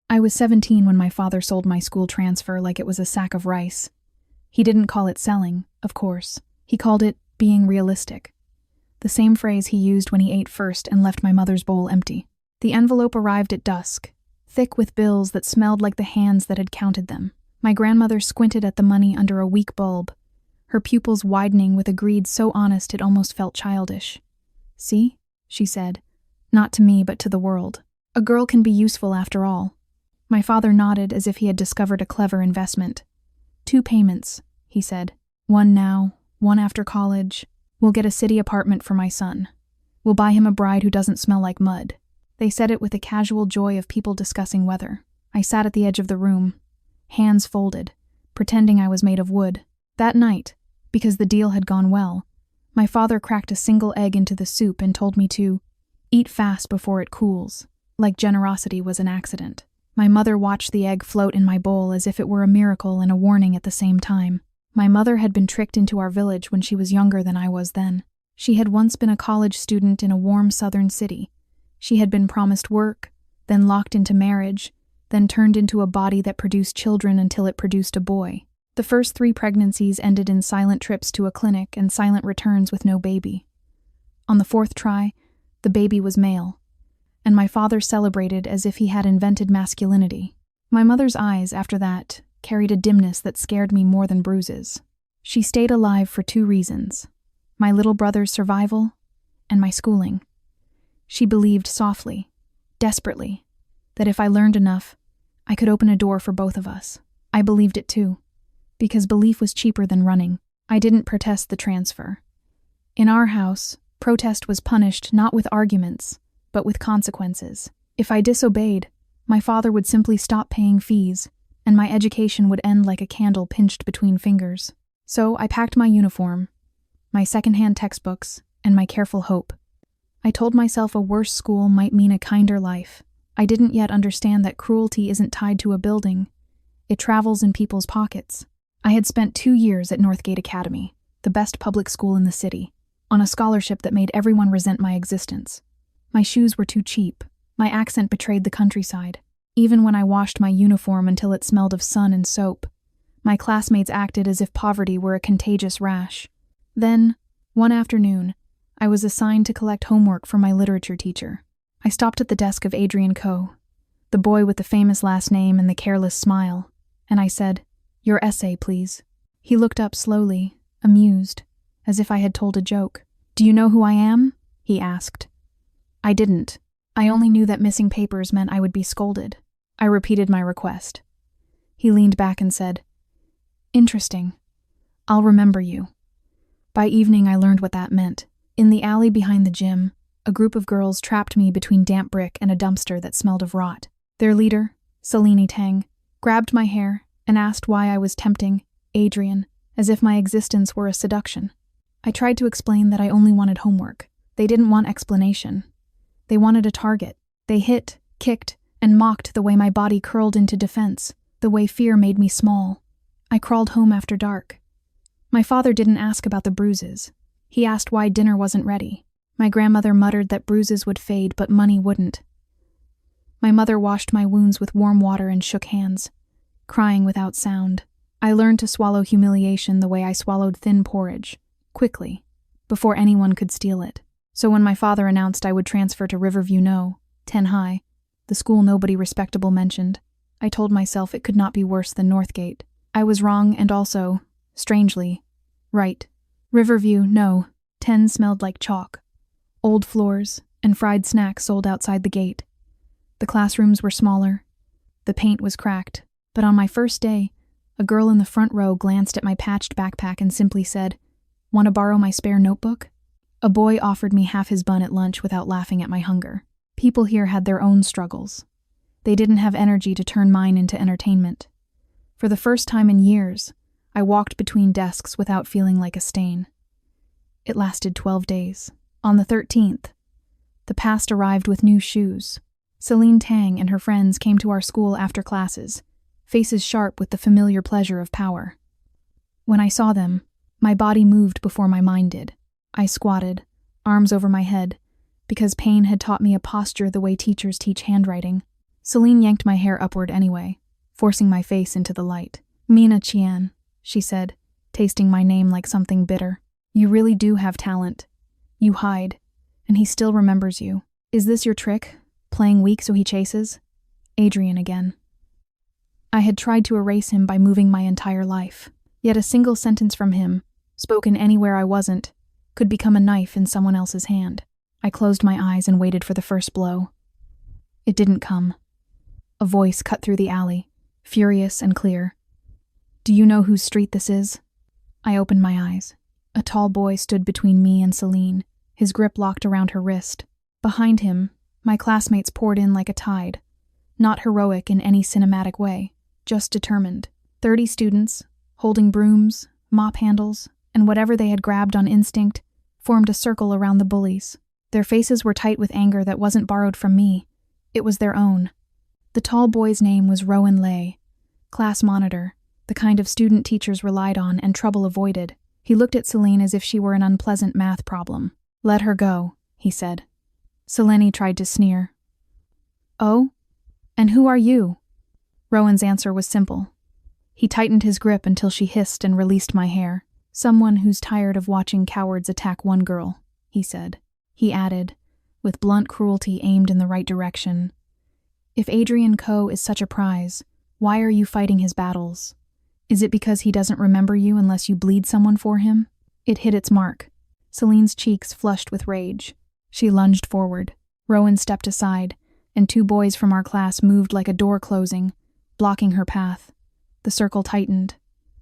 I was 17 when my father sold my school transfer like it was a sack of rice. He didn't call it selling, of course. He called it being realistic. The same phrase he used when he ate first and left my mother's bowl empty. The envelope arrived at dusk, thick with bills that smelled like the hands that had counted them. My grandmother squinted at the money under a weak bulb, her pupils widening with a greed so honest it almost felt childish. "See?" she said, not to me but to the world. "A girl can be useful after all." My father nodded as if he had discovered a clever investment. "2 payments," he said. "One now, one after college. We'll get a city apartment for my son. We'll buy him a bride who doesn't smell like mud." They said it with the casual joy of people discussing weather. I sat at the edge of the room, hands folded, pretending I was made of wood. That night, because the deal had gone well, my father cracked a single egg into the soup and told me to eat fast before it cools, like generosity was an accident. My mother watched the egg float in my bowl as if it were a miracle and a warning at the same time. My mother had been tricked into our village when she was younger than I was then. She had once been a college student in a warm southern city. She had been promised work, then locked into marriage, then turned into a body that produced children until it produced a boy. The first 3 pregnancies ended in silent trips to a clinic and silent returns with no baby. On the 4th try, the baby was male, and my father celebrated as if he had invented masculinity. My mother's eyes, after that, carried a dimness that scared me more than bruises. She stayed alive for 2 reasons: my little brother's survival and my schooling. She believed softly, desperately, that if I learned enough, I could open a door for both of us. I believed it too, because belief was cheaper than running. I didn't protest the transfer. In our house, protest was punished not with arguments, but with consequences. If I disobeyed, my father would simply stop paying fees, and my education would end like a candle pinched between fingers. So I packed my uniform, my secondhand textbooks, and my careful hope. I told myself a worse school might mean a kinder life. I didn't yet understand that cruelty isn't tied to a building. It travels in people's pockets. I had spent 2 years at Northgate Academy, the best public school in the city, on a scholarship that made everyone resent my existence. My shoes were too cheap. My accent betrayed the countryside. Even when I washed my uniform until it smelled of sun and soap, my classmates acted as if poverty were a contagious rash. Then, one afternoon, I was assigned to collect homework for my literature teacher. I stopped at the desk of Adrian Coe, the boy with the famous last name and the careless smile, and I said, "Your essay, please." He looked up slowly, amused, as if I had told a joke. "Do you know who I am?" he asked. I didn't. I only knew that missing papers meant I would be scolded. I repeated my request. He leaned back and said, "Interesting. I'll remember you." By evening, I learned what that meant. In the alley behind the gym, a group of girls trapped me between damp brick and a dumpster that smelled of rot. Their leader, Selene Tang, grabbed my hair and asked why I was tempting Adrian, as if my existence were a seduction. I tried to explain that I only wanted homework. They didn't want explanation. They wanted a target. They hit, kicked, and mocked the way my body curled into defense, the way fear made me small. I crawled home after dark. My father didn't ask about the bruises. He asked why dinner wasn't ready. My grandmother muttered that bruises would fade, but money wouldn't. My mother washed my wounds with warm water and shook hands, crying without sound. I learned to swallow humiliation the way I swallowed thin porridge, quickly, before anyone could steal it. So when my father announced I would transfer to Riverview No, 10 High, the school nobody respectable mentioned, I told myself it could not be worse than Northgate. I was wrong and also, strangely, right. Riverview No, 10 smelled like chalk, old floors, and fried snacks sold outside the gate. The classrooms were smaller. The paint was cracked. But on my first day, a girl in the front row glanced at my patched backpack and simply said, "Want to borrow my spare notebook?" A boy offered me half his bun at lunch without laughing at my hunger. People here had their own struggles. They didn't have energy to turn mine into entertainment. For the first time in years, I walked between desks without feeling like a stain. It lasted 12 days. On the 13th, the past arrived with new shoes. Selene Tang and her friends came to our school after classes, faces sharp with the familiar pleasure of power. When I saw them, my body moved before my mind did. I squatted, arms over my head, because pain had taught me a posture the way teachers teach handwriting. Celine yanked my hair upward anyway, forcing my face into the light. Mina Qian, she said, tasting my name like something bitter. You really do have talent. You hide, and he still remembers you. Is this your trick? Playing weak so he chases? Adrian again. I had tried to erase him by moving my entire life. Yet a single sentence from him, spoken anywhere I wasn't, could become a knife in someone else's hand. I closed my eyes and waited for the first blow. It didn't come. A voice cut through the alley, furious and clear. Do you know whose street this is? I opened my eyes. A tall boy stood between me and Celine, his grip locked around her wrist. Behind him, my classmates poured in like a tide. Not heroic in any cinematic way, just determined. 30 students, holding brooms, mop handles, and whatever they had grabbed on instinct, formed a circle around the bullies. Their faces were tight with anger that wasn't borrowed from me. It was their own. The tall boy's name was Rowan Lay, class monitor, the kind of student teachers relied on and trouble avoided. He looked at Celine as if she were an unpleasant math problem. Let her go, he said. Selene tried to sneer. Oh? And who are you? Rowan's answer was simple. He tightened his grip until she hissed and released my hair. Someone who's tired of watching cowards attack one girl, he said. He added, with blunt cruelty aimed in the right direction. If Adrian Coe is such a prize, why are you fighting his battles? Is it because he doesn't remember you unless you bleed someone for him? It hit its mark. Celine's cheeks flushed with rage. She lunged forward. Rowan stepped aside, and 2 boys from our class moved like a door closing, blocking her path. The circle tightened.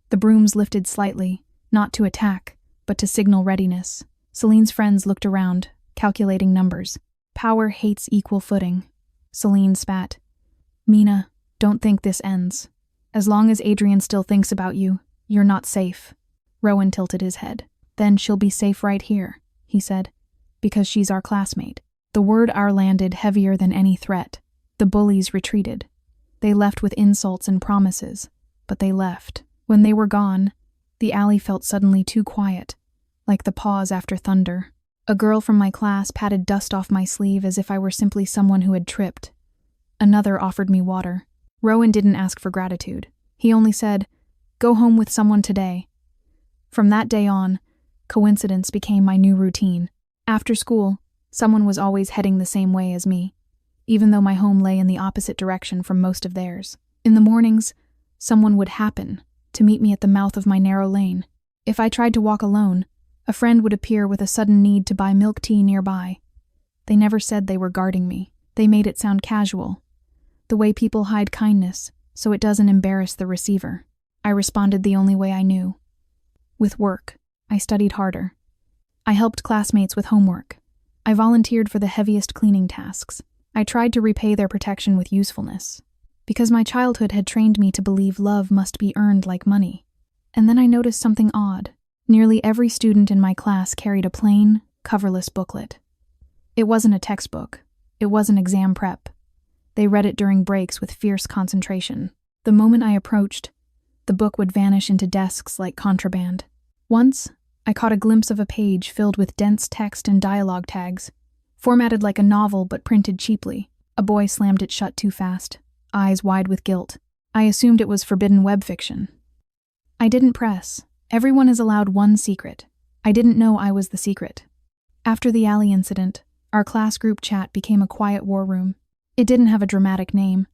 The brooms lifted slightly, not to attack, but to signal readiness. Celine's friends looked around, calculating numbers. Power hates equal footing. Celine spat. Mina, don't think this ends. As long as Adrian still thinks about you, you're not safe. Rowan tilted his head. Then she'll be safe right here, he said, because she's our classmate. The word "our" landed heavier than any threat. The bullies retreated. They left with insults and promises, but they left. When they were gone, the alley felt suddenly too quiet, like the pause after thunder. A girl from my class patted dust off my sleeve as if I were simply someone who had tripped. Another offered me water. Rowan didn't ask for gratitude. He only said, "Go home with someone today." From that day on, coincidence became my new routine. After school, someone was always heading the same way as me, even though my home lay in the opposite direction from most of theirs. In the mornings, someone would happen to meet me at the mouth of my narrow lane. If I tried to walk alone, a friend would appear with a sudden need to buy milk tea nearby. They never said they were guarding me. They made it sound casual. The way people hide kindness, so it doesn't embarrass the receiver. I responded the only way I knew. With work, I studied harder. I helped classmates with homework. I volunteered for the heaviest cleaning tasks. I tried to repay their protection with usefulness, because my childhood had trained me to believe love must be earned like money. And then I noticed something odd. Nearly every student in my class carried a plain, coverless booklet. It wasn't a textbook. It wasn't exam prep. They read it during breaks with fierce concentration. The moment I approached, the book would vanish into desks like contraband. Once, I caught a glimpse of a page filled with dense text and dialogue tags, formatted like a novel but printed cheaply. A boy slammed it shut too fast, eyes wide with guilt. I assumed it was forbidden web fiction. I didn't press. Everyone is allowed one secret. I didn't know I was the secret. After the alley incident, our class group chat became a quiet war room. It didn't have a dramatic name.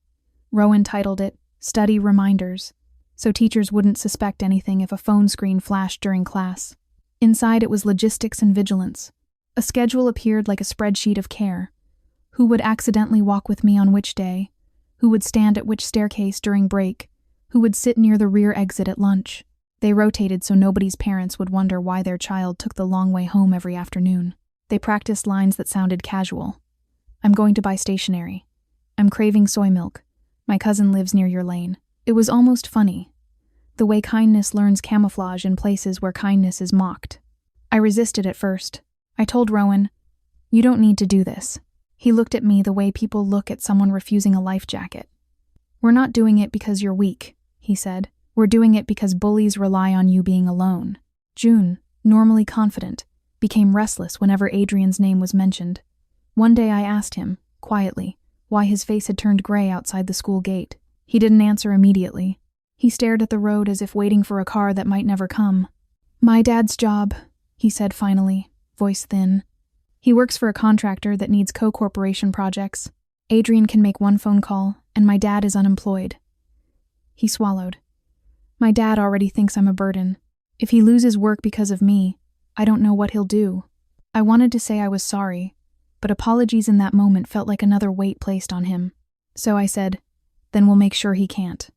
Rowan titled it Study Reminders, so teachers wouldn't suspect anything if a phone screen flashed during class. Inside it was logistics and vigilance. A schedule appeared like a spreadsheet of care. Who would accidentally walk with me on which day? Who would stand at which staircase during break? Who would sit near the rear exit at lunch? They rotated so nobody's parents would wonder why their child took the long way home every afternoon. They practiced lines that sounded casual. I'm going to buy stationery. I'm craving soy milk. My cousin lives near your lane. It was almost funny, the way kindness learns camouflage in places where kindness is mocked. I resisted at first. I told Rowan, "You don't need to do this." He looked at me the way people look at someone refusing a life jacket. "We're not doing it because you're weak," he said. "We're doing it because bullies rely on you being alone." June, normally confident, became restless whenever Adrian's name was mentioned. One day I asked him, quietly, why his face had turned gray outside the school gate. He didn't answer immediately. He stared at the road as if waiting for a car that might never come. "My dad's job," he said finally, voice thin. "He works for a contractor that needs co-corporation projects. Adrian can make one phone call, and my dad is unemployed." He swallowed. "My dad already thinks I'm a burden. If he loses work because of me, I don't know what he'll do." I wanted to say I was sorry, but apologies in that moment felt like another weight placed on him. So I said, "Then we'll make sure he can't."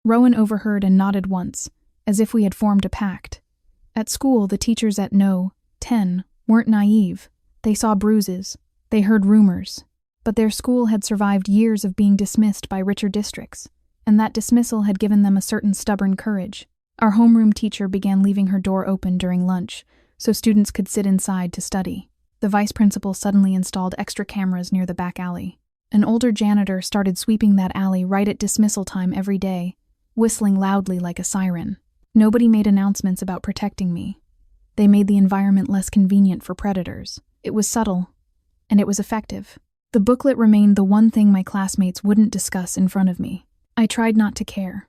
Rowan overheard and nodded once, as if we had formed a pact. At school, the teachers at No. 10 weren't naive. They saw bruises. They heard rumors. But their school had survived years of being dismissed by richer districts, and that dismissal had given them a certain stubborn courage. Our homeroom teacher began leaving her door open during lunch, so students could sit inside to study. The vice principal suddenly installed extra cameras near the back alley. An older janitor started sweeping that alley right at dismissal time every day, whistling loudly like a siren. Nobody made announcements about protecting me. They made the environment less convenient for predators. It was subtle, and it was effective. The booklet remained the one thing my classmates wouldn't discuss in front of me. I tried not to care.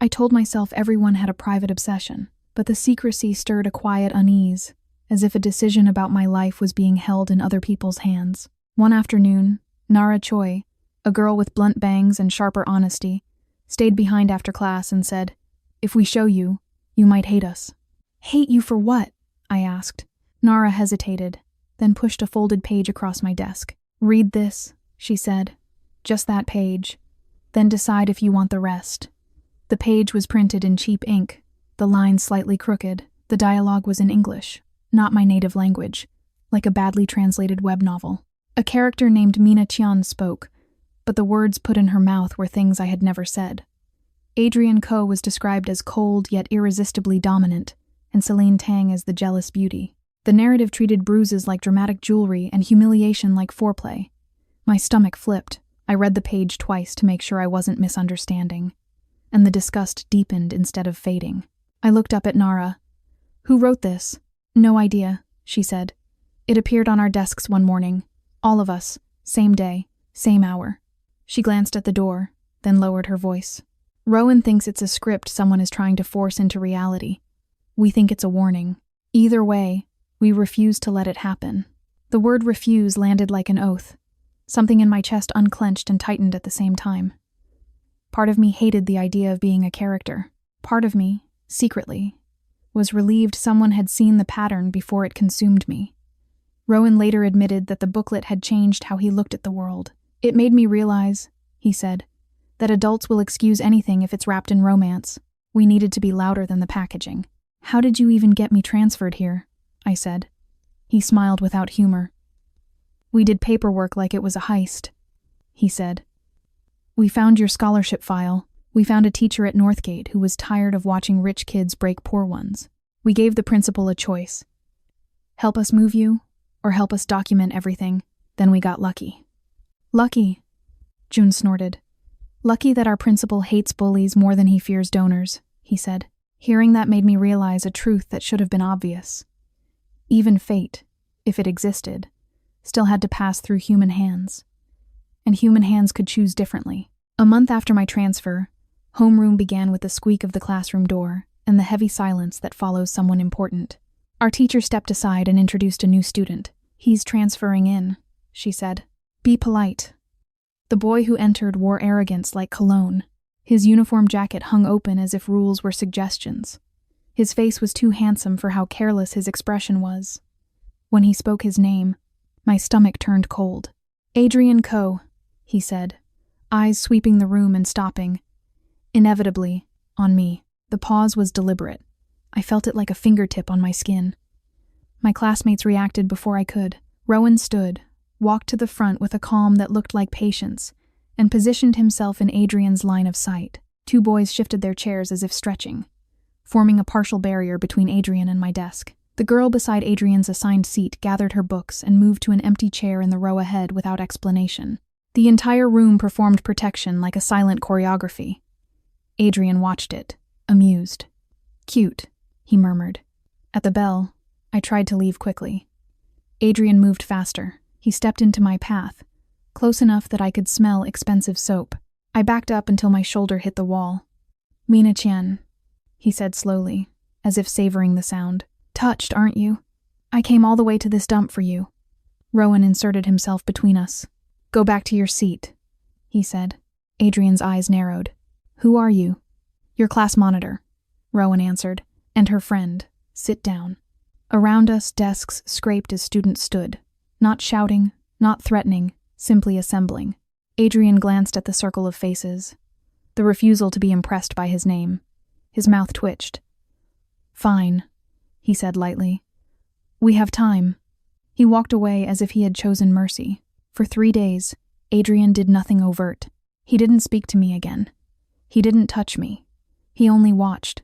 I told myself everyone had a private obsession, but the secrecy stirred a quiet unease, as if a decision about my life was being held in other people's hands. One afternoon, Nara Choi, a girl with blunt bangs and sharper honesty, stayed behind after class and said, "If we show you, you might hate us." "Hate you for what?" I asked. Nara hesitated, then pushed a folded page across my desk. "Read this," she said. "Just that page. Then decide if you want the rest." The page was printed in cheap ink, the lines slightly crooked. The dialogue was in English, not my native language, like a badly translated web novel. A character named Mina Tian spoke, but the words put in her mouth were things I had never said. Adrian Ko was described as cold yet irresistibly dominant, and Celine Tang as the jealous beauty. The narrative treated bruises like dramatic jewelry and humiliation like foreplay. My stomach flipped. I read the page twice to make sure I wasn't misunderstanding, and the disgust deepened instead of fading. I looked up at Nara. "Who wrote this?" "No idea," she said. "It appeared on our desks one morning. All of us. Same day. Same hour." She glanced at the door, then lowered her voice. "Rowan thinks it's a script someone is trying to force into reality. We think it's a warning. Either way, we refuse to let it happen." The word refuse landed like an oath. Something in my chest unclenched and tightened at the same time. Part of me hated the idea of being a character. Part of me, secretly, was relieved someone had seen the pattern before it consumed me. Rowan later admitted that the booklet had changed how he looked at the world. "It made me realize," he said, "that adults will excuse anything if it's wrapped in romance. We needed to be louder than the packaging." "How did you even get me transferred here?" I said. He smiled without humor. "We did paperwork like it was a heist," he said. "We found your scholarship file. We found a teacher at Northgate who was tired of watching rich kids break poor ones. We gave the principal a choice. Help us move you, or help us document everything. Then we got lucky." "Lucky," June snorted. "Lucky that our principal hates bullies more than he fears donors," he said. Hearing that made me realize a truth that should have been obvious. Even fate, if it existed, still had to pass through human hands. And human hands could choose differently. A month after my transfer, homeroom began with the squeak of the classroom door and the heavy silence that follows someone important. Our teacher stepped aside and introduced a new student. "He's transferring in," she said. "Be polite." The boy who entered wore arrogance like cologne. His uniform jacket hung open as if rules were suggestions. His face was too handsome for how careless his expression was. When he spoke his name, my stomach turned cold. "Adrian Ko," he said, eyes sweeping the room and stopping, inevitably, on me. The pause was deliberate. I felt it like a fingertip on my skin. My classmates reacted before I could. Rowan stood, walked to the front with a calm that looked like patience, and positioned himself in Adrian's line of sight. Two boys shifted their chairs as if stretching, forming a partial barrier between Adrian and my desk. The girl beside Adrian's assigned seat gathered her books and moved to an empty chair in the row ahead without explanation. The entire room performed protection like a silent choreography. Adrian watched it, amused. "Cute," he murmured. At the bell, I tried to leave quickly. Adrian moved faster. He stepped into my path, close enough that I could smell expensive soap. I backed up until my shoulder hit the wall. Mina Chen, he said slowly, as if savoring the sound. Touched, aren't you? I came all the way to this dump for you. Rowan inserted himself between us. Go back to your seat, he said. Adrian's eyes narrowed. Who are you? Your class monitor, Rowan answered, and her friend. Sit down. Around us, desks scraped as students stood. Not shouting, not threatening, simply assembling. Adrian glanced at the circle of faces. The refusal to be impressed by his name. His mouth twitched. Fine, he said lightly. We have time. He walked away as if he had chosen mercy. For 3 days, Adrian did nothing overt. He didn't speak to me again. He didn't touch me. He only watched.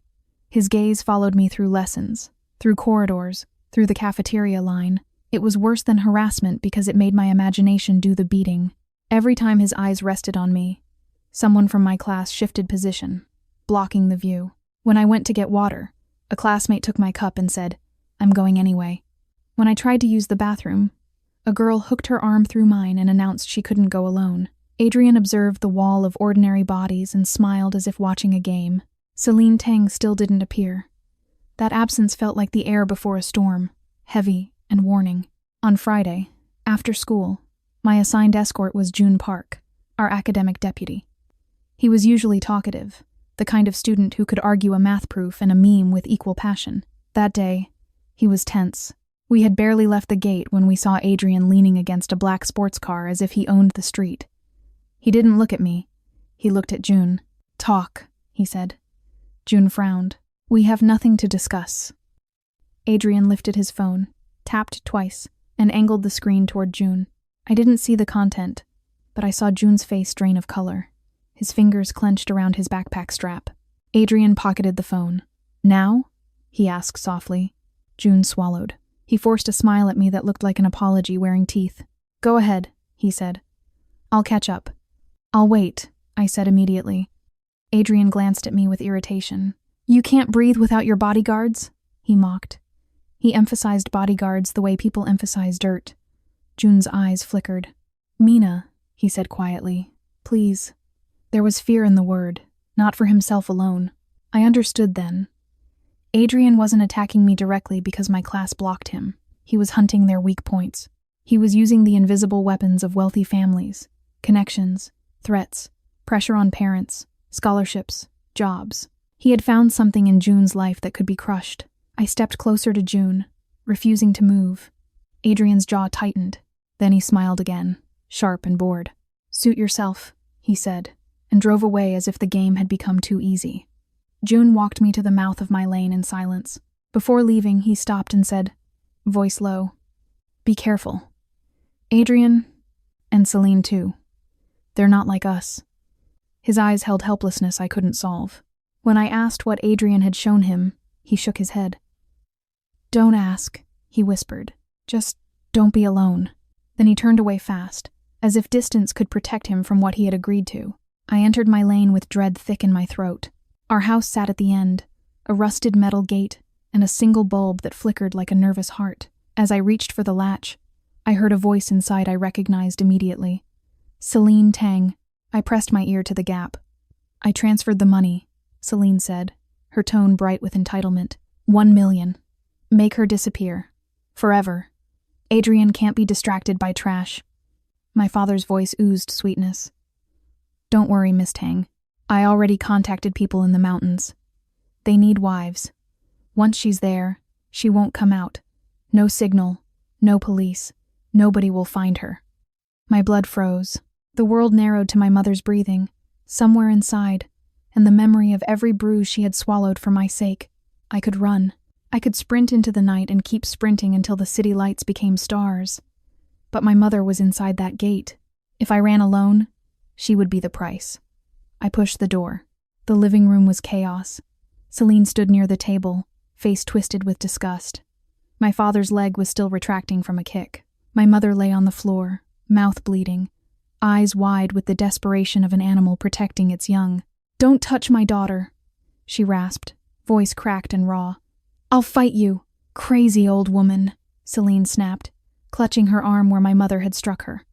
His gaze followed me through lessons, through corridors, through the cafeteria line. It was worse than harassment because it made my imagination do the beating. Every time his eyes rested on me, someone from my class shifted position, blocking the view. When I went to get water, a classmate took my cup and said, I'm going anyway. When I tried to use the bathroom, a girl hooked her arm through mine and announced she couldn't go alone. Adrian observed the wall of ordinary bodies and smiled as if watching a game. Celine Tang still didn't appear. That absence felt like the air before a storm, heavy and warning. On Friday, after school, my assigned escort was June Park, our academic deputy. He was usually talkative, the kind of student who could argue a math proof and a meme with equal passion. That day, he was tense. We had barely left the gate when we saw Adrian leaning against a black sports car as if he owned the street. He didn't look at me. He looked at June. Talk, he said. June frowned. We have nothing to discuss. Adrian lifted his phone, tapped twice, and angled the screen toward June. I didn't see the content, but I saw June's face drain of color. His fingers clenched around his backpack strap. Adrian pocketed the phone. Now? He asked softly. June swallowed. He forced a smile at me that looked like an apology wearing teeth. Go ahead, he said. I'll catch up. I'll wait, I said immediately. Adrian glanced at me with irritation. You can't breathe without your bodyguards? He mocked. He emphasized bodyguards the way people emphasize dirt. June's eyes flickered. Mina, he said quietly, please. There was fear in the word, not for himself alone. I understood then. Adrian wasn't attacking me directly because my class blocked him. He was hunting their weak points. He was using the invisible weapons of wealthy families, connections, threats, pressure on parents, scholarships, jobs. He had found something in June's life that could be crushed. I stepped closer to June, refusing to move. Adrian's jaw tightened. Then he smiled again, sharp and bored. Suit yourself, he said, and drove away as if the game had become too easy. June walked me to the mouth of my lane in silence. Before leaving, he stopped and said, voice low, be careful. Adrian, and Celine too. They're not like us. His eyes held helplessness I couldn't solve. When I asked what Adrian had shown him, he shook his head. Don't ask, he whispered. Just don't be alone. Then he turned away fast, as if distance could protect him from what he had agreed to. I entered my lane with dread thick in my throat. Our house sat at the end, a rusted metal gate, and a single bulb that flickered like a nervous heart. As I reached for the latch, I heard a voice inside I recognized immediately. Celine Tang. I pressed my ear to the gap. I transferred the money, Celine said, her tone bright with entitlement. 1 million. Make her disappear. Forever. Adrian can't be distracted by trash. My father's voice oozed sweetness. Don't worry, Miss Tang. I already contacted people in the mountains. They need wives. Once she's there, she won't come out. No signal, no police. Nobody will find her. My blood froze. The world narrowed to my mother's breathing, somewhere inside, and the memory of every bruise she had swallowed for my sake. I could run. I could sprint into the night and keep sprinting until the city lights became stars. But my mother was inside that gate. If I ran alone, she would be the price. I pushed the door. The living room was chaos. Celine stood near the table, face twisted with disgust. My father's leg was still retracting from a kick. My mother lay on the floor, mouth bleeding, eyes wide with the desperation of an animal protecting its young. Don't touch my daughter, she rasped, voice cracked and raw. I'll fight you, crazy old woman, Celine snapped, clutching her arm where my mother had struck her.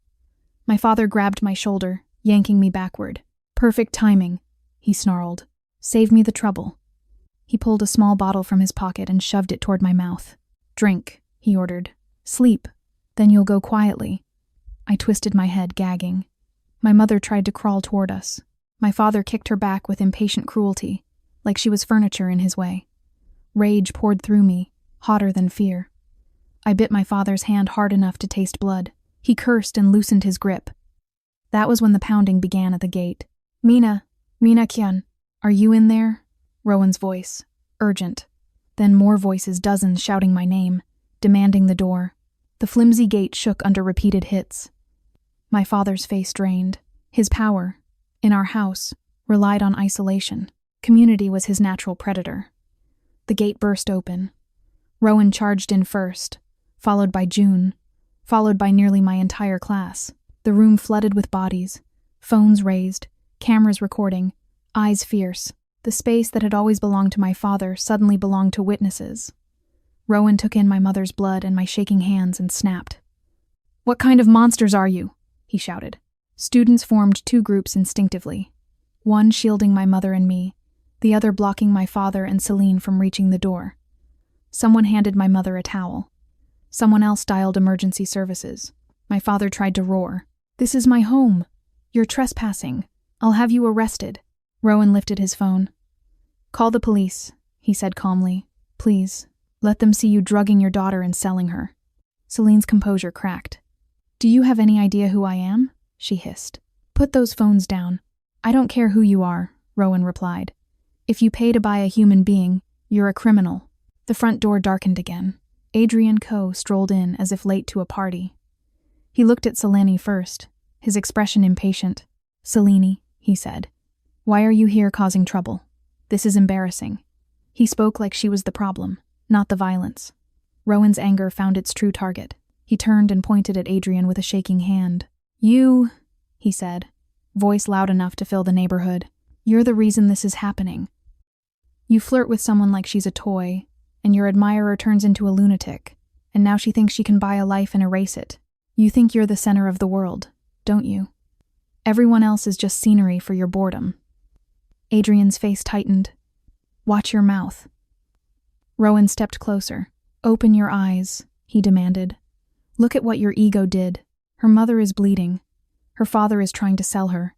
My father grabbed my shoulder, yanking me backward. Perfect timing, he snarled. Save me the trouble. He pulled a small bottle from his pocket and shoved it toward my mouth. Drink, he ordered. Sleep, then you'll go quietly. I twisted my head, gagging. My mother tried to crawl toward us. My father kicked her back with impatient cruelty, like she was furniture in his way. Rage poured through me, hotter than fear. I bit my father's hand hard enough to taste blood. He cursed and loosened his grip. That was when the pounding began at the gate. Mina Kyan, are you in there? Rowan's voice, urgent. Then more voices, dozens shouting my name, demanding the door. The flimsy gate shook under repeated hits. My father's face drained. His power, in our house, relied on isolation. Community was his natural predator. The gate burst open. Rowan charged in first, followed by June, followed by nearly my entire class. The room flooded with bodies, phones raised, cameras recording, eyes fierce. The space that had always belonged to my father suddenly belonged to witnesses. Rowan took in my mother's blood and my shaking hands and snapped. "What kind of monsters are you?" he shouted. Students formed two groups instinctively, one shielding my mother and me, the other blocking my father and Celine from reaching the door. Someone handed my mother a towel. Someone else dialed emergency services. My father tried to roar. "This is my home. You're trespassing. I'll have you arrested." Rowan lifted his phone. "Call the police," he said calmly. "Please, let them see you drugging your daughter and selling her." Celine's composure cracked. "Do you have any idea who I am?" she hissed. "Put those phones down." "I don't care who you are," Rowan replied. "If you pay to buy a human being, you're a criminal." The front door darkened again. Adrian Coe strolled in as if late to a party. He looked at Selene first, his expression impatient. "Selene," he said, "why are you here causing trouble? This is embarrassing." He spoke like she was the problem, not the violence. Rowan's anger found its true target. He turned and pointed at Adrian with a shaking hand. "You," he said, voice loud enough to fill the neighborhood, "you're the reason this is happening. You flirt with someone like she's a toy, and your admirer turns into a lunatic, and now she thinks she can buy a life and erase it. You think you're the center of the world, don't you? Everyone else is just scenery for your boredom." Adrian's face tightened. "Watch your mouth." Rowan stepped closer. "Open your eyes," he demanded. "Look at what your ego did. Her mother is bleeding. Her father is trying to sell her.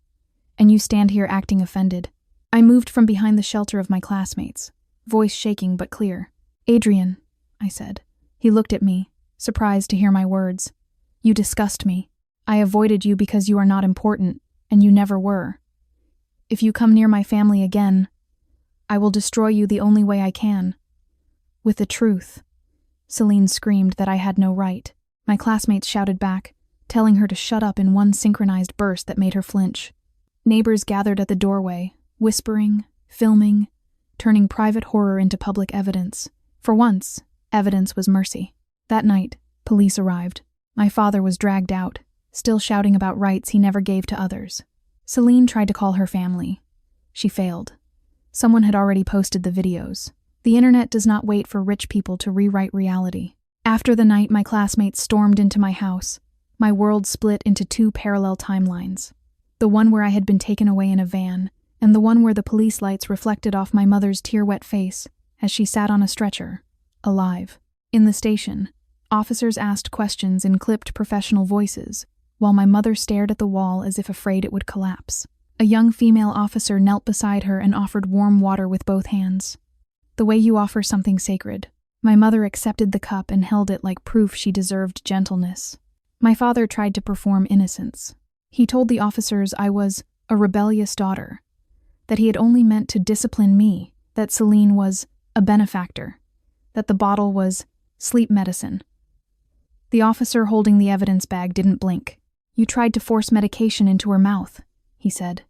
And you stand here acting offended." I moved from behind the shelter of my classmates, voice shaking but clear. "Adrian," I said. He looked at me, surprised to hear my words. "You disgust me. I avoided you because you are not important, and you never were. If you come near my family again, I will destroy you the only way I can. With the truth." Celine screamed that I had no right. My classmates shouted back, telling her to shut up in one synchronized burst that made her flinch. Neighbors gathered at the doorway, whispering, filming, turning private horror into public evidence. For once, evidence was mercy. That night, police arrived. My father was dragged out, still shouting about rights he never gave to others. Celine tried to call her family. She failed. Someone had already posted the videos. The internet does not wait for rich people to rewrite reality. After the night my classmates stormed into my house, my world split into two parallel timelines. The one where I had been taken away in a van, and the one where the police lights reflected off my mother's tear-wet face as she sat on a stretcher, alive. In the station, officers asked questions in clipped professional voices, while my mother stared at the wall as if afraid it would collapse. A young female officer knelt beside her and offered warm water with both hands. "The way you offer something sacred." My mother accepted the cup and held it like proof she deserved gentleness. My father tried to perform innocence. He told the officers I was a rebellious daughter, that he had only meant to discipline me, that Celine was a benefactor, that the bottle was sleep medicine. The officer holding the evidence bag didn't blink. "You tried to force medication into her mouth," he said.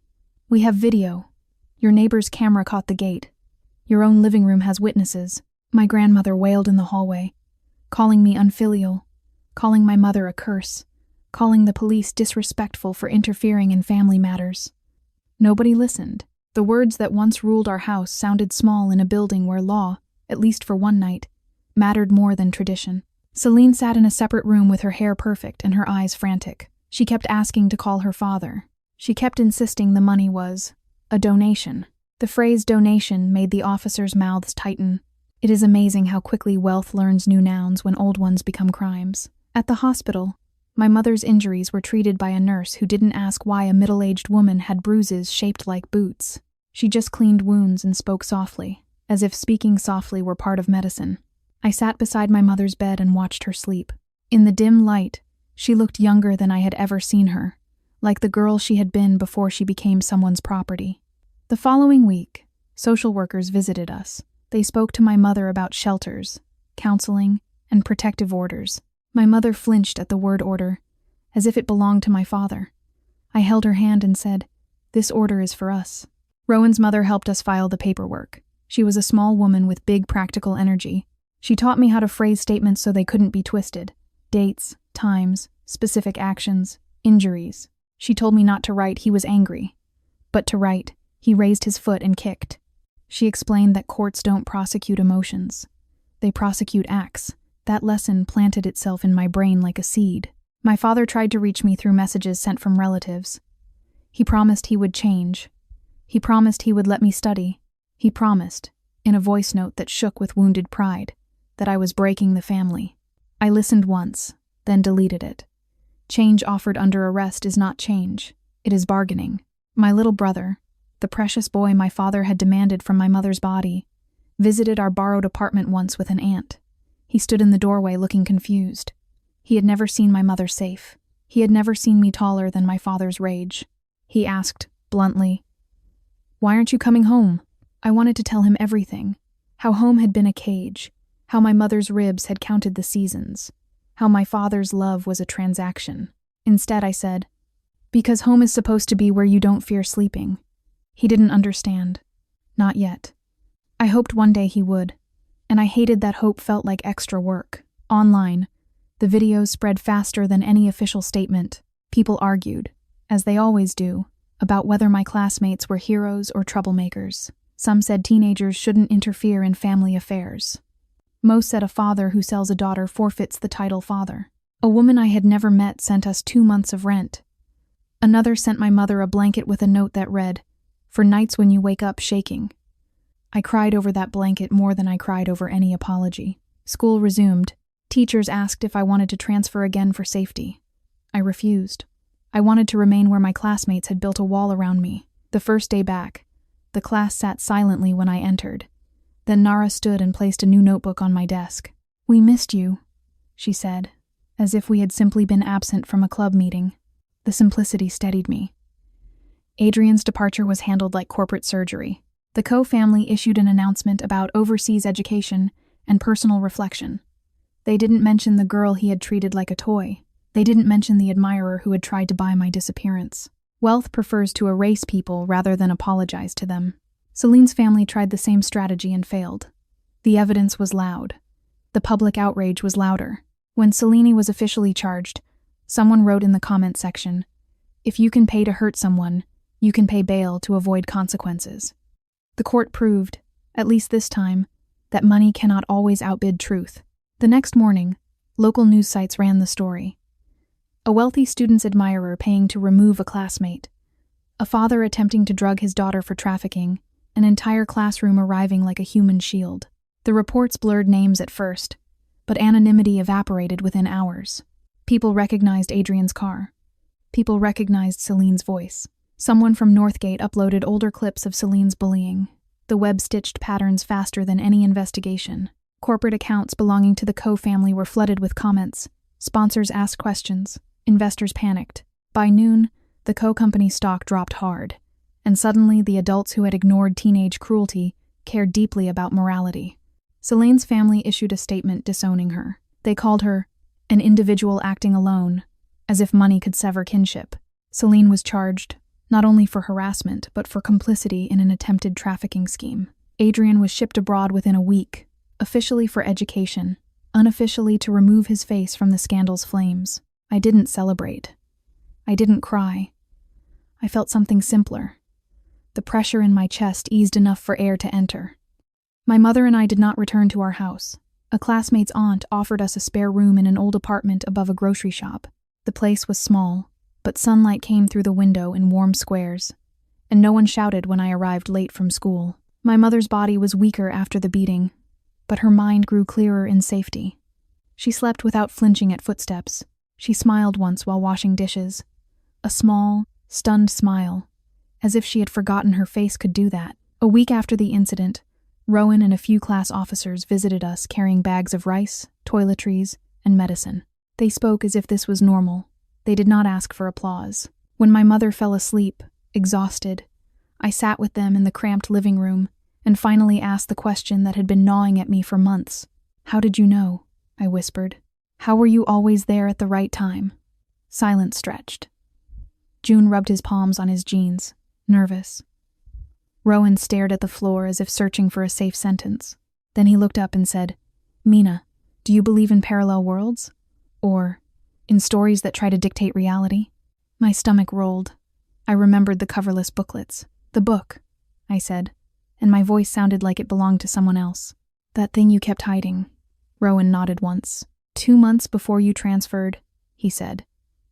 "We have video. Your neighbor's camera caught the gate. Your own living room has witnesses." My grandmother wailed in the hallway, calling me unfilial, calling my mother a curse, calling the police disrespectful for interfering in family matters. Nobody listened. The words that once ruled our house sounded small in a building where law, at least for one night, mattered more than tradition. Celine sat in a separate room with her hair perfect and her eyes frantic. She kept asking to call her father. She kept insisting the money was a donation. The phrase donation made the officers' mouths tighten. It is amazing how quickly wealth learns new nouns when old ones become crimes. At the hospital, my mother's injuries were treated by a nurse who didn't ask why a middle-aged woman had bruises shaped like boots. She just cleaned wounds and spoke softly, as if speaking softly were part of medicine. I sat beside my mother's bed and watched her sleep. In the dim light, she looked younger than I had ever seen her, like the girl she had been before she became someone's property. The following week, social workers visited us. They spoke to my mother about shelters, counseling, and protective orders. My mother flinched at the word order, as if it belonged to my father. I held her hand and said, "This order is for us." Rowan's mother helped us file the paperwork. She was a small woman with big practical energy. She taught me how to phrase statements so they couldn't be twisted. Dates, times, specific actions, injuries. She told me not to write "he was angry," but to write "he raised his foot and kicked." She explained that courts don't prosecute emotions. They prosecute acts. That lesson planted itself in my brain like a seed. My father tried to reach me through messages sent from relatives. He promised he would change. He promised he would let me study. He promised, in a voice note that shook with wounded pride, that I was breaking the family. I listened once, then deleted it. Change offered under arrest is not change. It is bargaining. My little brother, the precious boy my father had demanded from my mother's body, visited our borrowed apartment once with an aunt. He stood in the doorway looking confused. He had never seen my mother safe. He had never seen me taller than my father's rage. He asked, bluntly, "Why aren't you coming home?" I wanted to tell him everything. How home had been a cage. How my mother's ribs had counted the seasons. How my father's love was a transaction. Instead, I said, "Because home is supposed to be where you don't fear sleeping." He didn't understand. Not yet. I hoped one day he would, and I hated that hope felt like extra work. Online, the videos spread faster than any official statement. People argued, as they always do, about whether my classmates were heroes or troublemakers. Some said teenagers shouldn't interfere in family affairs. Most said a father who sells a daughter forfeits the title father. A woman I had never met sent us 2 months of rent. Another sent my mother a blanket with a note that read, "For nights when you wake up shaking." I cried over that blanket more than I cried over any apology. School resumed. Teachers asked if I wanted to transfer again for safety. I refused. I wanted to remain where my classmates had built a wall around me. The first day back, the class sat silently when I entered. Then Nara stood and placed a new notebook on my desk. "We missed you," she said, as if we had simply been absent from a club meeting. The simplicity steadied me. Adrian's departure was handled like corporate surgery. The Coe family issued an announcement about overseas education and personal reflection. They didn't mention the girl he had treated like a toy. They didn't mention the admirer who had tried to buy my disappearance. Wealth prefers to erase people rather than apologize to them. Celine's family tried the same strategy and failed. The evidence was loud. The public outrage was louder. When Celine was officially charged, someone wrote in the comment section, "If you can pay to hurt someone, you can pay bail to avoid consequences." The court proved, at least this time, that money cannot always outbid truth. The next morning, local news sites ran the story. A wealthy student's admirer paying to remove a classmate. A father attempting to drug his daughter for trafficking. An entire classroom arriving like a human shield. The reports blurred names at first, but anonymity evaporated within hours. People recognized Adrian's car. People recognized Celine's voice. Someone from Northgate uploaded older clips of Celine's bullying. The web stitched patterns faster than any investigation. Corporate accounts belonging to the Coe family were flooded with comments. Sponsors asked questions. Investors panicked. By noon, the Coe company stock dropped hard. And suddenly the adults who had ignored teenage cruelty cared deeply about morality. Celine's family issued a statement disowning her. They called her an individual acting alone, as if money could sever kinship. Celine was charged, not only for harassment, but for complicity in an attempted trafficking scheme. Adrian was shipped abroad within a week, officially for education, unofficially to remove his face from the scandal's flames. I didn't celebrate. I didn't cry. I felt something simpler. The pressure in my chest eased enough for air to enter. My mother and I did not return to our house. A classmate's aunt offered us a spare room in an old apartment above a grocery shop. The place was small, but sunlight came through the window in warm squares, and no one shouted when I arrived late from school. My mother's body was weaker after the beating, but her mind grew clearer in safety. She slept without flinching at footsteps. She smiled once while washing dishes. A small, stunned smile, as if she had forgotten her face could do that. A week after the incident, Rowan and a few class officers visited us carrying bags of rice, toiletries, and medicine. They spoke as if this was normal. They did not ask for applause. When my mother fell asleep, exhausted, I sat with them in the cramped living room and finally asked the question that had been gnawing at me for months. "How did you know?" I whispered. "How were you always there at the right time?" Silence stretched. June rubbed his palms on his jeans, nervous. Rowan stared at the floor as if searching for a safe sentence. Then he looked up and said, "Mina, do you believe in parallel worlds? Or in stories that try to dictate reality?" My stomach rolled. I remembered the coverless booklets. "The book," I said, and my voice sounded like it belonged to someone else. "That thing you kept hiding." Rowan nodded once. 2 months before you transferred," he said,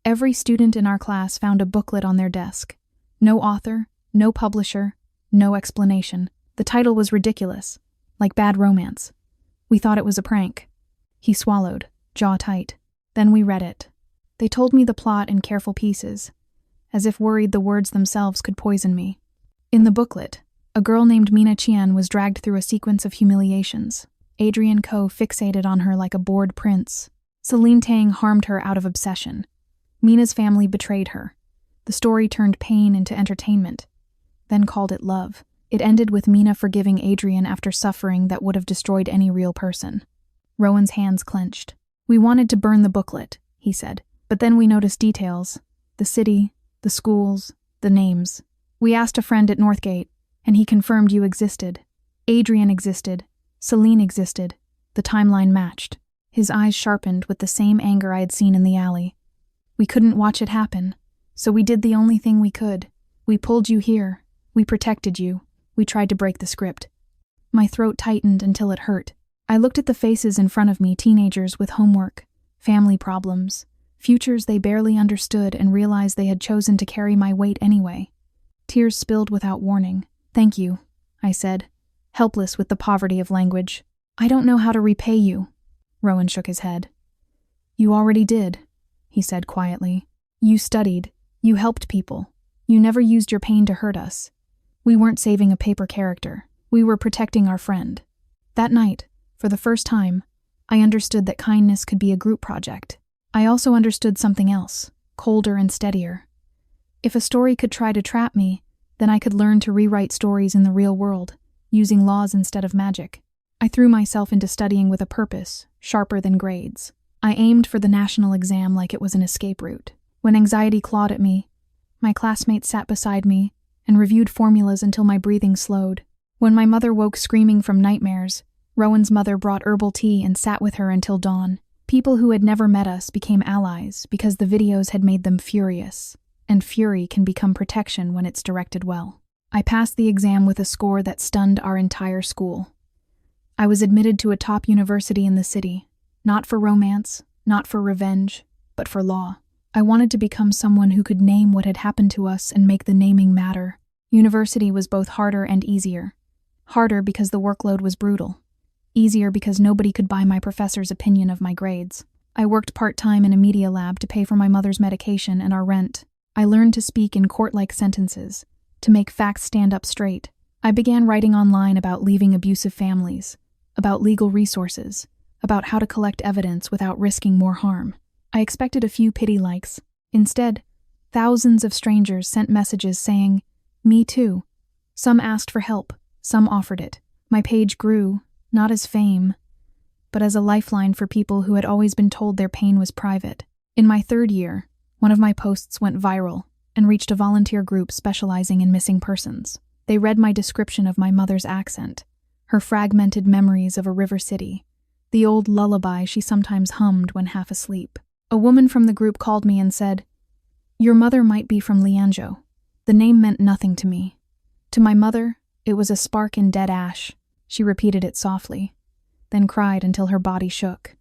"every student in our class found a booklet on their desk. No author, no publisher, no explanation. The title was ridiculous, like bad romance. We thought it was a prank." He swallowed, jaw tight. Then we read it. They told me the plot in careful pieces, as if worried the words themselves could poison me. In the booklet, a girl named Mina Qian was dragged through a sequence of humiliations. Adrian Ko fixated on her like a bored prince. Celine Tang harmed her out of obsession. Mina's family betrayed her. The story turned pain into entertainment, then called it love. It ended with Mina forgiving Adrian after suffering that would have destroyed any real person. Rowan's hands clenched. "We wanted to burn the booklet," he said, "but then we noticed details. The city, the schools, the names. We asked a friend at Northgate, and he confirmed you existed. Adrian existed. Celine existed. The timeline matched." His eyes sharpened with the same anger I had seen in the alley. "We couldn't watch it happen, so we did the only thing we could. We pulled you here. We protected you. We tried to break the script." My throat tightened until it hurt. I looked at the faces in front of me, teenagers with homework, family problems, futures they barely understood, and realized they had chosen to carry my weight anyway. Tears spilled without warning. "Thank you," I said, helpless with the poverty of language. "I don't know how to repay you." Rowan shook his head. "You already did," he said quietly. "You studied. You helped people. You never used your pain to hurt us. We weren't saving a paper character. We were protecting our friend." That night, for the first time, I understood that kindness could be a group project. I also understood something else, colder and steadier. If a story could try to trap me, then I could learn to rewrite stories in the real world, using laws instead of magic. I threw myself into studying with a purpose, sharper than grades. I aimed for the national exam like it was an escape route. When anxiety clawed at me, my classmates sat beside me and reviewed formulas until my breathing slowed. When my mother woke screaming from nightmares, Rowan's mother brought herbal tea and sat with her until dawn. People who had never met us became allies because the videos had made them furious, and fury can become protection when it's directed well. I passed the exam with a score that stunned our entire school. I was admitted to a top university in the city, not for romance, not for revenge, but for law. I wanted to become someone who could name what had happened to us and make the naming matter. University was both harder and easier. Harder because the workload was brutal. Easier because nobody could buy my professor's opinion of my grades. I worked part-time in a media lab to pay for my mother's medication and our rent. I learned to speak in court-like sentences, to make facts stand up straight. I began writing online about leaving abusive families, about legal resources, about how to collect evidence without risking more harm. I expected a few pity likes. Instead, thousands of strangers sent messages saying, "Me too." Some asked for help, some offered it. My page grew, not as fame, but as a lifeline for people who had always been told their pain was private. In my 3rd year, one of my posts went viral and reached a volunteer group specializing in missing persons. They read my description of my mother's accent, her fragmented memories of a river city, the old lullaby she sometimes hummed when half asleep. A woman from the group called me and said, "Your mother might be from Lianzhou." The name meant nothing to me. To my mother, it was a spark in dead ash. She repeated it softly, then cried until her body shook.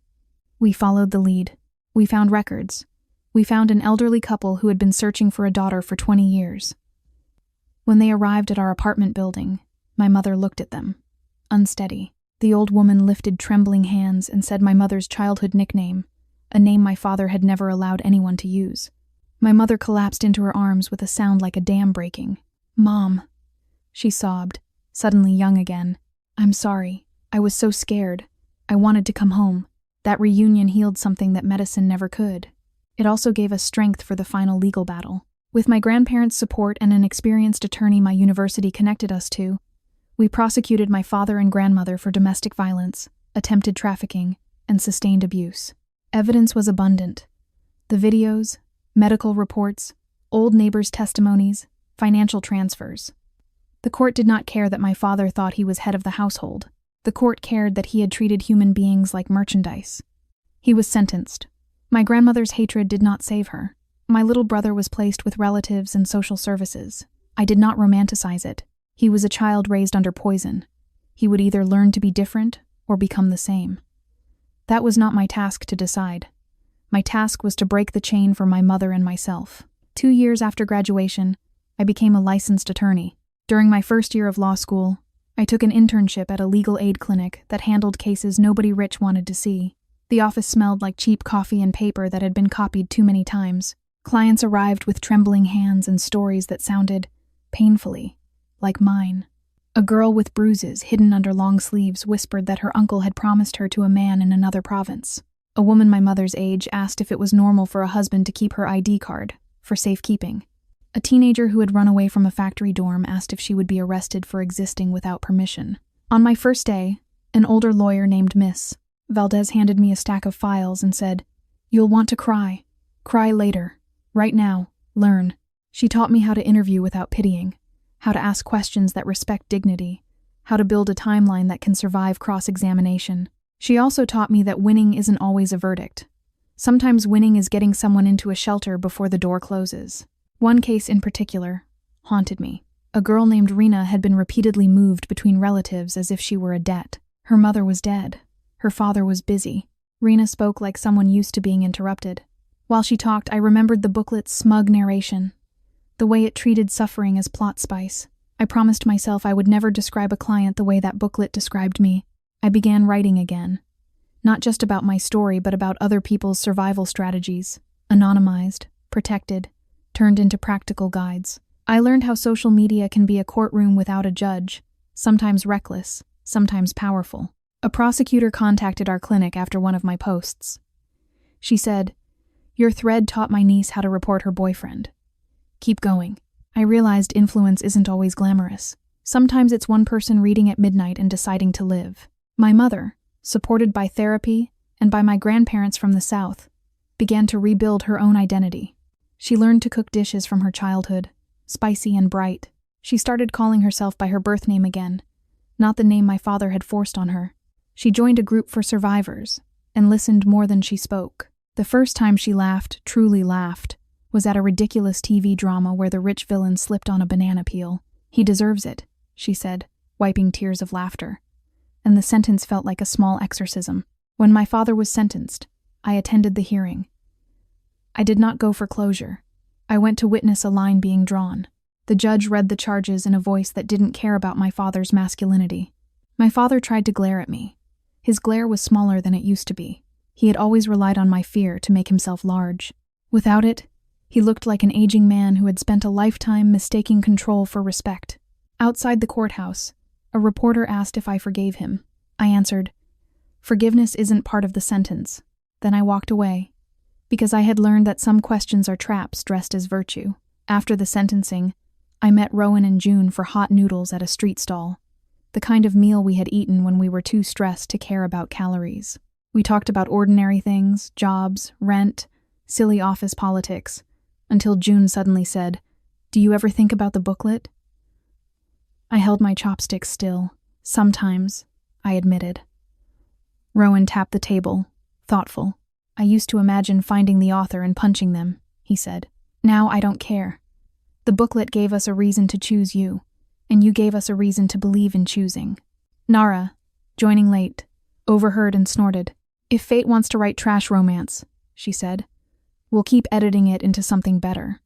We followed the lead. We found records, We found an elderly couple who had been searching for a daughter for 20 years. When they arrived at our apartment building, my mother looked at them, unsteady. The old woman lifted trembling hands and said my mother's childhood nickname, a name my father had never allowed anyone to use. My mother collapsed into her arms with a sound like a dam breaking. "Mom," she sobbed, suddenly young again. "I'm sorry. I was so scared. I wanted to come home." That reunion healed something that medicine never could. It also gave us strength for the final legal battle. With my grandparents' support and an experienced attorney my university connected us to, we prosecuted my father and grandmother for domestic violence, attempted trafficking, and sustained abuse. Evidence was abundant. The videos, medical reports, old neighbors' testimonies, financial transfers. The court did not care that my father thought he was head of the household. The court cared that he had treated human beings like merchandise. He was sentenced. My grandmother's hatred did not save her. My little brother was placed with relatives and social services. I did not romanticize it. He was a child raised under poison. He would either learn to be different or become the same. That was not my task to decide. My task was to break the chain for my mother and myself. 2 years after graduation, I became a licensed attorney. During my first year of law school, I took an internship at a legal aid clinic that handled cases nobody rich wanted to see. The office smelled like cheap coffee and paper that had been copied too many times. Clients arrived with trembling hands and stories that sounded, painfully, like mine. A girl with bruises hidden under long sleeves whispered that her uncle had promised her to a man in another province. A woman my mother's age asked if it was normal for a husband to keep her ID card, for safekeeping. A teenager who had run away from a factory dorm asked if she would be arrested for existing without permission. On my first day, an older lawyer named Miss Valdez handed me a stack of files and said, "You'll want to cry. Cry later. Right now, learn." She taught me how to interview without pitying, how to ask questions that respect dignity, how to build a timeline that can survive cross-examination. She also taught me that winning isn't always a verdict. Sometimes winning is getting someone into a shelter before the door closes. One case in particular haunted me. A girl named Rena had been repeatedly moved between relatives as if she were a debt. Her mother was dead. Her father was busy. Rena spoke like someone used to being interrupted. While she talked, I remembered the booklet's smug narration, the way it treated suffering as plot spice. I promised myself I would never describe a client the way that booklet described me. I began writing again. Not just about my story, but about other people's survival strategies, anonymized, protected, turned into practical guides. I learned how social media can be a courtroom without a judge, sometimes reckless, sometimes powerful. A prosecutor contacted our clinic after one of my posts. She said, "Your thread taught my niece how to report her boyfriend. Keep going." I realized influence isn't always glamorous. Sometimes it's one person reading at midnight and deciding to live. My mother, supported by therapy and by my grandparents from the South, began to rebuild her own identity. She learned to cook dishes from her childhood, spicy and bright. She started calling herself by her birth name again, not the name my father had forced on her. She joined a group for survivors and listened more than she spoke. The first time she laughed, truly laughed, was at a ridiculous TV drama where the rich villain slipped on a banana peel. "He deserves it," she said, wiping tears of laughter. And the sentence felt like a small exorcism. When my father was sentenced, I attended the hearing. I did not go for closure. I went to witness a line being drawn. The judge read the charges in a voice that didn't care about my father's masculinity. My father tried to glare at me. His glare was smaller than it used to be. He had always relied on my fear to make himself large. Without it, he looked like an aging man who had spent a lifetime mistaking control for respect. Outside the courthouse, a reporter asked if I forgave him. I answered, "Forgiveness isn't part of the sentence." Then I walked away, because I had learned that some questions are traps dressed as virtue. After the sentencing, I met Rowan and June for hot noodles at a street stall, the kind of meal we had eaten when we were too stressed to care about calories. We talked about ordinary things, jobs, rent, silly office politics, until June suddenly said, "Do you ever think about the booklet?" I held my chopsticks still. "Sometimes," I admitted. Rowan tapped the table, thoughtful. "I used to imagine finding the author and punching them," he said. "Now I don't care. The booklet gave us a reason to choose you, and you gave us a reason to believe in choosing." Nara, joining late, overheard and snorted. "If fate wants to write trash romance," she said, We'll keep editing it into something better."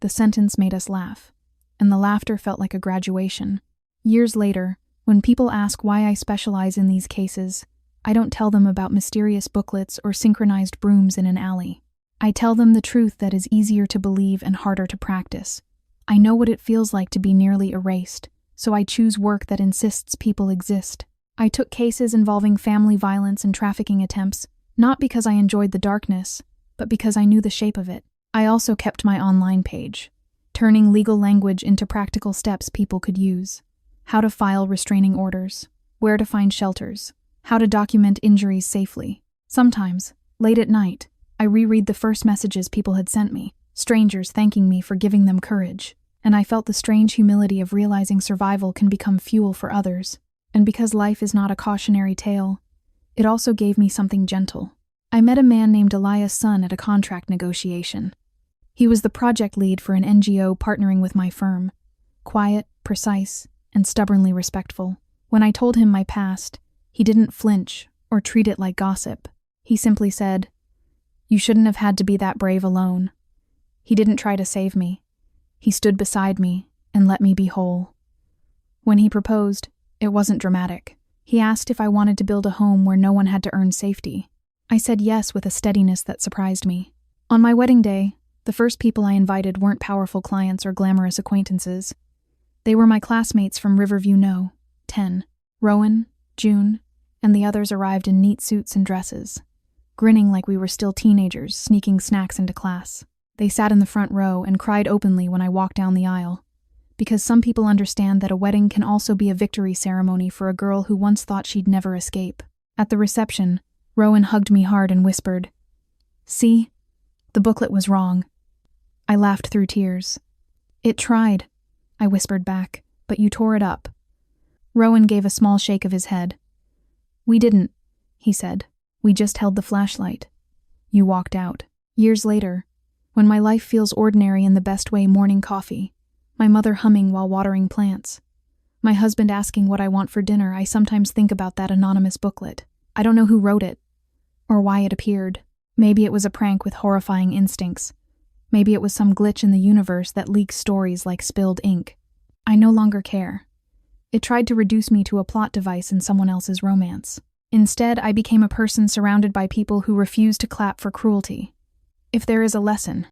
The sentence made us laugh, and the laughter felt like a graduation. Years later, when people ask why I specialize in these cases, I don't tell them about mysterious booklets or synchronized brooms in an alley. I tell them the truth that is easier to believe and harder to practice. I know what it feels like to be nearly erased, so I choose work that insists people exist. I took cases involving family violence and trafficking attempts, not because I enjoyed the darkness, but because I knew the shape of it. I also kept my online page, turning legal language into practical steps people could use. How to file restraining orders, where to find shelters, how to document injuries safely. Sometimes, late at night, I reread the first messages people had sent me, strangers thanking me for giving them courage, and I felt the strange humility of realizing survival can become fuel for others. And because life is not a cautionary tale, it also gave me something gentle. I met a man named Elias Sun at a contract negotiation. He was the project lead for an NGO partnering with my firm. Quiet, precise, and stubbornly respectful. When I told him my past, he didn't flinch or treat it like gossip. He simply said, "You shouldn't have had to be that brave alone." He didn't try to save me. He stood beside me and let me be whole. When he proposed, it wasn't dramatic. He asked if I wanted to build a home where no one had to earn safety. I said yes with a steadiness that surprised me. On my wedding day, the first people I invited weren't powerful clients or glamorous acquaintances. They were my classmates from Riverview No. 10. Rowan, June, and the others arrived in neat suits and dresses, grinning like we were still teenagers sneaking snacks into class. They sat in the front row and cried openly when I walked down the aisle, because some people understand that a wedding can also be a victory ceremony for a girl who once thought she'd never escape. At the reception, Rowan hugged me hard and whispered, "See, the booklet was wrong." I laughed through tears. "It tried," I whispered back, "but you tore it up." Rowan gave a small shake of his head. "We didn't," he said. "We just held the flashlight." You walked out. Years later, when my life feels ordinary in the best way, morning coffee, my mother humming while watering plants, my husband asking what I want for dinner, I sometimes think about that anonymous booklet. I don't know who wrote it, or why it appeared. Maybe it was a prank with horrifying instincts. Maybe it was some glitch in the universe that leaks stories like spilled ink. I no longer care. It tried to reduce me to a plot device in someone else's romance. Instead, I became a person surrounded by people who refuse to clap for cruelty. If there is a lesson,